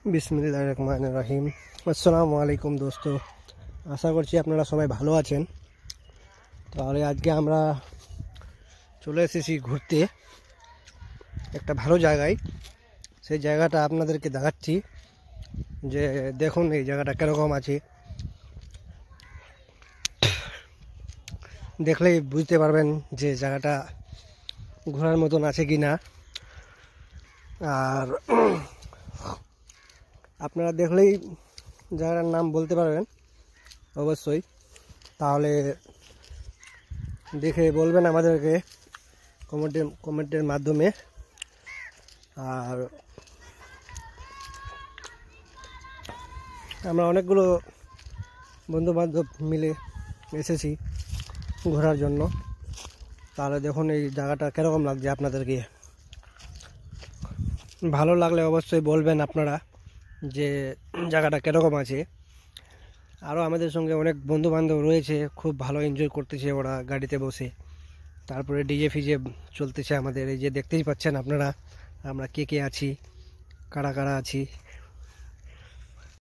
বিসমিল্লাহিররহমানিররহিম। আসসালামু আলাইকুম দোস্ত, আশা করছি আপনারা সবাই ভালো আছেন। তাহলে আজকে আমরা চলে এসেছি ঘুরতে একটা ভালো জায়গায়। সেই জায়গাটা আপনাদেরকে দেখাচ্ছি, যে দেখুন এই জায়গাটা কীরকম আছে। দেখলেই বুঝতে পারবেন যে জায়গাটা ঘোরার মতন আছে কি না। আর আপনারা দেখলেই জায়গাটার নাম বলতে পারবেন অবশ্যই। তাহলে দেখে বলবেন আমাদেরকে কমেন্টের মাধ্যমে। আর আমরা অনেকগুলো বন্ধুবান্ধব মিলে এসেছি ঘোরার জন্য। তাহলে দেখুন এই জায়গাটা কীরকম লাগছে আপনাদেরকে। ভালো লাগলে অবশ্যই বলবেন আপনারা যে জায়গাটা কীরকম আছে। আরও আমাদের সঙ্গে অনেক বন্ধুবান্ধব রয়েছে, খুব ভালো এনজয় করতেছে ওরা গাড়িতে বসে। তারপরে ডিজে ফিজে চলতেছে আমাদের, এই যে দেখতেই পাচ্ছেন আপনারা আমরা কে কে আছি, কারা কারা আছি।